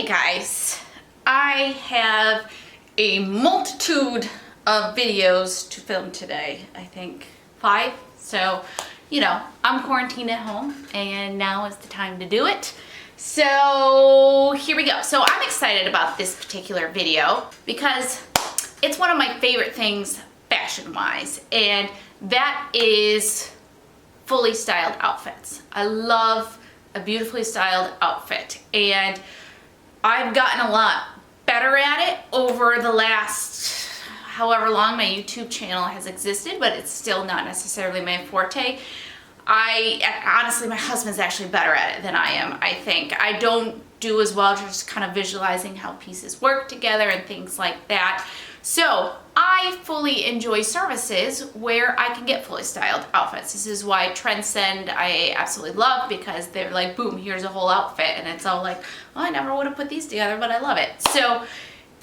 guys, I have a multitude of videos to film today. I think 5. So, you know, I'm quarantined at home and now is the time to do it. So here we go. So I'm excited about this particular video because it's one of my favorite things fashion-wise, and that is fully styled outfits. I love a beautifully styled outfit, and I've gotten a lot better at it over the last however long my YouTube channel has existed, but it's still not necessarily my forte. Honestly, my husband's actually better at it than I am, I think. I don't do as well just kind of visualizing how pieces work together and things like that. So I fully enjoy services where I can get fully styled outfits. This is why Trendsend I absolutely love, because they're like, boom, here's a whole outfit. And it's all like, well, I never would have put these together, but I love it. So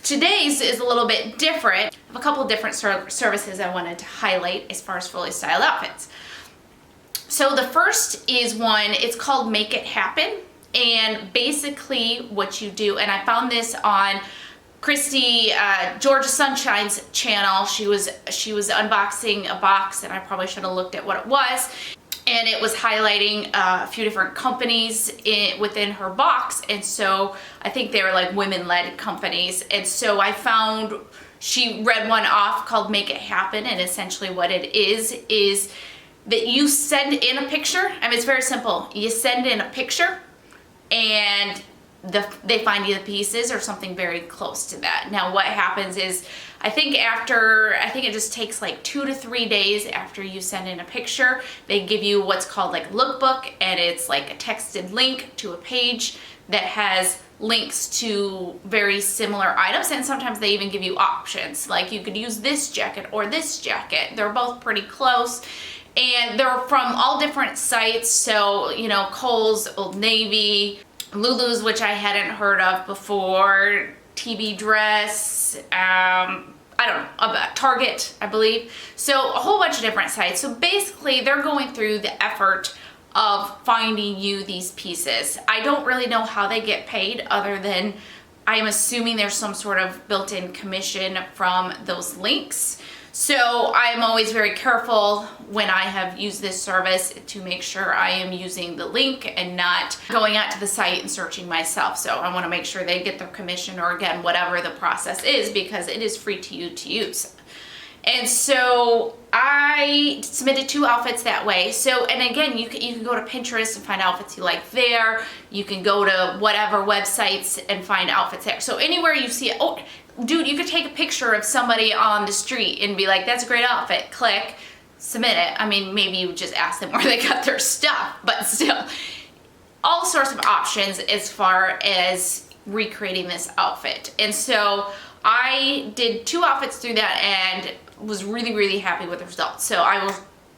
today's is a little bit different. I have a couple different services I wanted to highlight as far as fully styled outfits. So the first is one, it's called Make It Happen. And basically what you do, and I found this on Christy, Georgia Sunshine's channel. She was unboxing a box, and I probably should have looked at what it was. And it was highlighting a few different companies within her box. And so I think they were like women-led companies. And so I found, she read one off called Make It Happen. And essentially what it is that you send in a picture. I mean, it's very simple. You send in a picture and they find you the pieces or something very close to that. Now what happens is, I think it just takes like 2 to 3 days after you send in a picture, they give you what's called like Lookbook, and it's like a texted link to a page that has links to very similar items, and sometimes they even give you options, like you could use this jacket or this jacket. They're both pretty close. And they're from all different sites, so, you know, Kohl's, Old Navy, Lulu's, which I hadn't heard of before, TB Dress, I don't know, about Target, I believe. So a whole bunch of different sites. So basically they're going through the effort of finding you these pieces. I don't really know how they get paid, other than I'm assuming there's some sort of built-in commission from those links. So I'm always very careful when I have used this service to make sure I am using the link and not going out to the site and searching myself. So I want to make sure they get their commission, or again, whatever the process is, because it is free to you to use. And so I submitted 2 outfits that way. So, and again, you can go to Pinterest and find outfits you like there. You can go to whatever websites and find outfits there. So anywhere you see it, oh, dude, you could take a picture of somebody on the street and be like, that's a great outfit, click, submit it. I mean, maybe you just ask them where they got their stuff, but still, all sorts of options as far as recreating this outfit. And so I did 2 outfits through that and was really, really happy with the results. So I will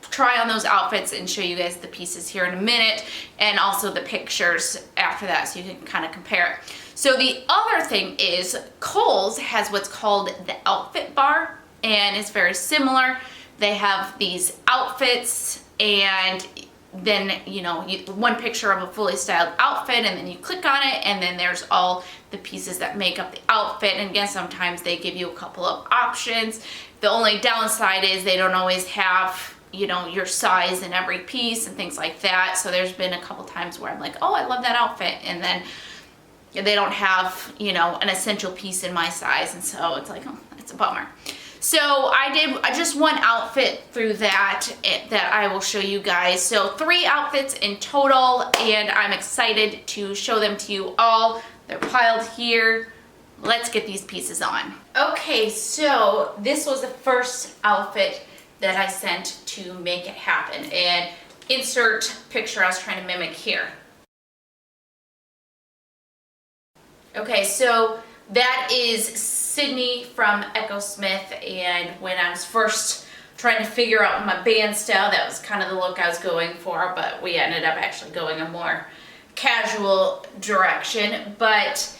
try on those outfits and show you guys the pieces here in a minute, and also the pictures after that, so you can kind of compare it. So the other thing is, Kohl's has what's called the outfit bar, and it's very similar. They have these outfits, and then, you know, one picture of a fully styled outfit, and then you click on it, and then there's all the pieces that make up the outfit. And again, sometimes they give you a couple of options. The only downside is they don't always have, you know, your size in every piece and things like that. So there's been a couple times where I'm like, oh, I love that outfit, and then they don't have, you know, an essential piece in my size, and so it's like, oh, it's a bummer. So I did just one outfit through that I will show you guys. So 3 outfits in total, and I'm excited to show them to you all. They're piled here. Let's get these pieces on. Okay, so this was the first outfit that I sent to Make It Happen, and insert picture I was trying to mimic here. Okay, so that is Sydney from Echo Smith, and when I was first trying to figure out my band style, that was kind of the look I was going for, but we ended up actually going a more casual direction. But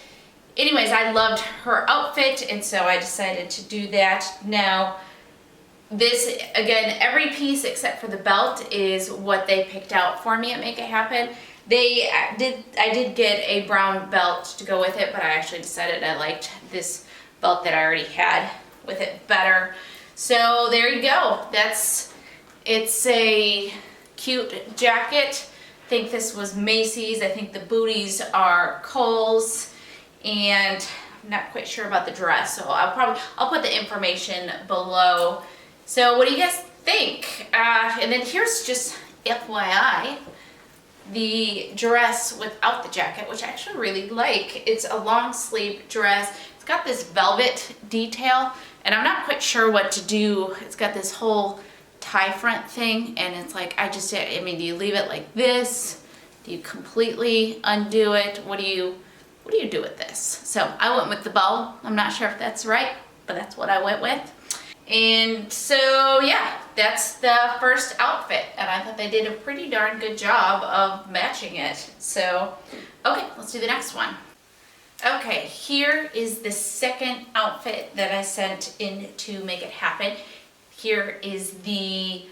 anyways, I loved her outfit, and so I decided to do that. Now, this, again, every piece except for the belt is what they picked out for me at Make It Happen. I did get a brown belt to go with it, but I actually decided I liked this belt that I already had with it better. So there you go. It's a cute jacket. I think this was Macy's. I think the booties are Kohl's, and I'm not quite sure about the dress, so I'll put the information below. So what do you guys think? And then here's just FYI, the dress without the jacket, which I actually really like. It's a long sleeve dress. It's got this velvet detail, and I'm not quite sure what to do. It's got this whole tie front thing, and it's like, I mean, do you leave it like this? Do you completely undo it? What do you do with this? So I went with the bow. I'm not sure if that's right, but that's what I went with. And so yeah, that's the first outfit, and I thought they did a pretty darn good job of matching it. So okay, let's do the next one. Okay, here is the second outfit that I sent in to Make It Happen. Here is the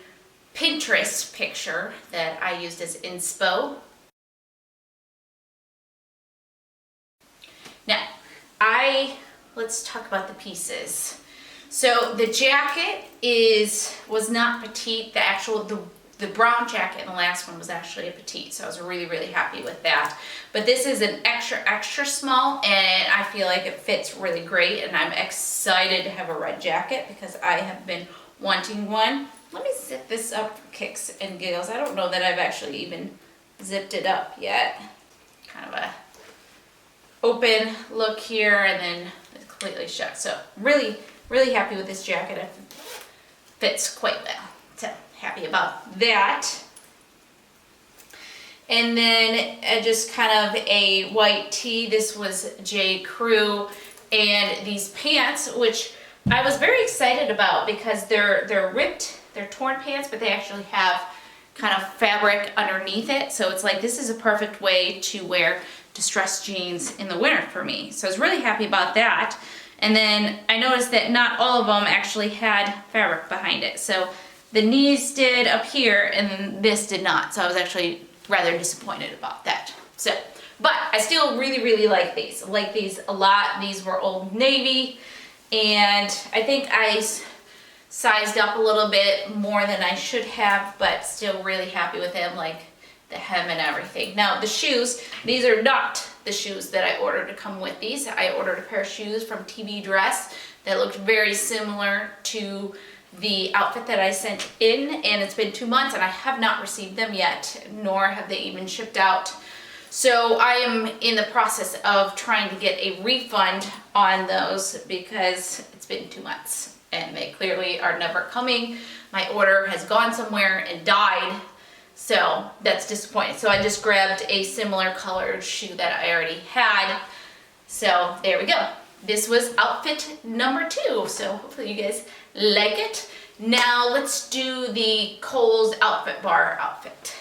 Pinterest picture that I used as inspo. Now, let's talk about the pieces. So the jacket was not petite. The brown jacket in the last one was actually a petite, so I was really, really happy with that. But this is an extra, extra small, and I feel like it fits really great, and I'm excited to have a red jacket because I have been wanting one. Let me zip this up for kicks and giggles. I don't know that I've actually even zipped it up yet. Kind of a open look here, and then it's completely shut. So really, really happy with this jacket. It fits quite well. So happy about that. And then just kind of a white tee. This was J. Crew, and these pants, which I was very excited about because they're ripped, they're torn pants, but they actually have kind of fabric underneath it. So it's like, this is a perfect way to wear distressed jeans in the winter for me. So I was really happy about that. And then I noticed that not all of them actually had fabric behind it. So the knees did up here, and then this did not. So I was actually rather disappointed about that. So, but I still really, really like these. I like these a lot. These were Old Navy, and I think I sized up a little bit more than I should have, but still really happy with them, like the hem and everything. Now the shoes, these are not the shoes that I ordered to come with these. I ordered a pair of shoes from TB Dress that looked very similar to the outfit that I sent in, and it's been 2 months and I have not received them yet, nor have they even shipped out. So I am in the process of trying to get a refund on those because it's been 2 months and they clearly are never coming. My order has gone somewhere and died, so that's disappointing. So I just grabbed a similar colored shoe that I already had. So there we go. This was outfit number 2, so hopefully you guys like it. Now let's do the Kohl's outfit bar outfit.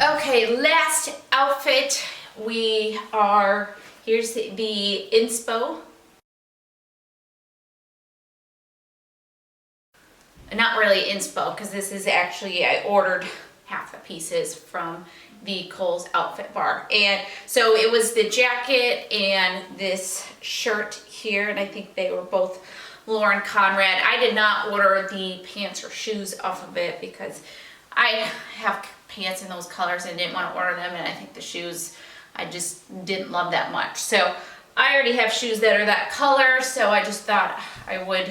Okay, last outfit, here's the inspo. Not really inspo, because this is actually, I ordered half the pieces from the Kohl's outfit bar. And so it was the jacket and this shirt here, and I think they were both Lauren Conrad. I did not order the pants or shoes off of it because I have pants in those colors and didn't want to order them, and I think the shoes I just didn't love that much. So I already have shoes that are that color, so I just thought I would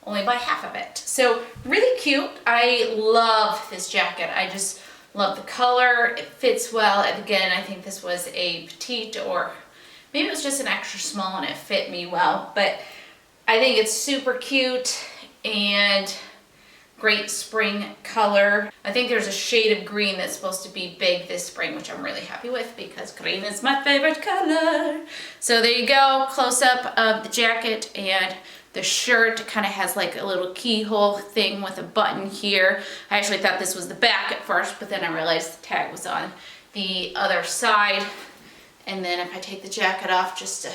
only buy half of it. So really cute. I love this jacket. I just love the color. It fits well. And again, I think this was a petite, or maybe it was just an extra small and it fit me well, but I think it's super cute and great spring color. I think there's a shade of green that's supposed to be big this spring, which I'm really happy with because green is my favorite color. So there you go, close up of the jacket, and the shirt kind of has like a little keyhole thing with a button here. I actually thought this was the back at first, but then I realized the tag was on the other side. And then if I take the jacket off just to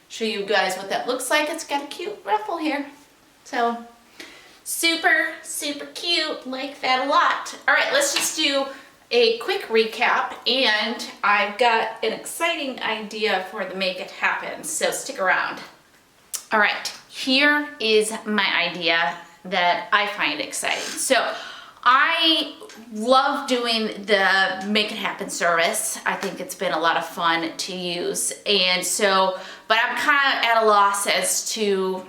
show you guys what that looks like, it's got a cute ruffle here. So super, super cute, like that a lot. All right, let's just do a quick recap, and I've got an exciting idea for the Make It Happen, so stick around. All right, here is my idea that I find exciting. So I love doing the Make It Happen service. I think it's been a lot of fun to use, and so, but I'm kind of at a loss as to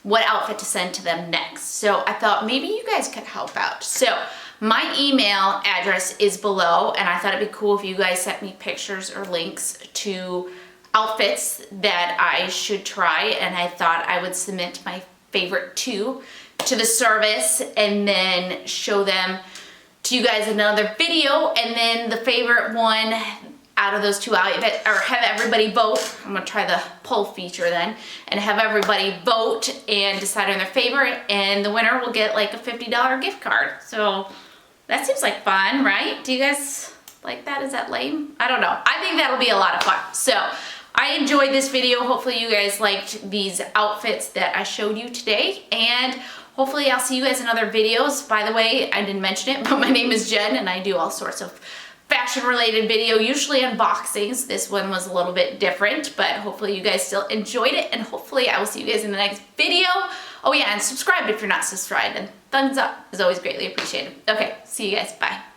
what outfit to send to them next. So I thought maybe you guys could help out. So my email address is below, and I thought it'd be cool if you guys sent me pictures or links to outfits that I should try, and I thought I would submit my favorite 2 to the service and then show them to you guys in another video, and then the favorite one out of those 2 outfits, or have everybody vote. I'm gonna try the poll feature then, and have everybody vote and decide on their favorite, and the winner will get like a $50 gift card. So that seems like fun, right? Do you guys like that? Is that lame? I don't know. I think that'll be a lot of fun. So I enjoyed this video. Hopefully you guys liked these outfits that I showed you today, and hopefully I'll see you guys in other videos. By the way, I didn't mention it, but my name is Jen, and I do all sorts of fashion related video, usually unboxings. This one was a little bit different, but hopefully you guys still enjoyed it, and hopefully I will see you guys in the next video. Oh yeah, and subscribe if you're not subscribed, and thumbs up is always greatly appreciated. Okay, see you guys, bye.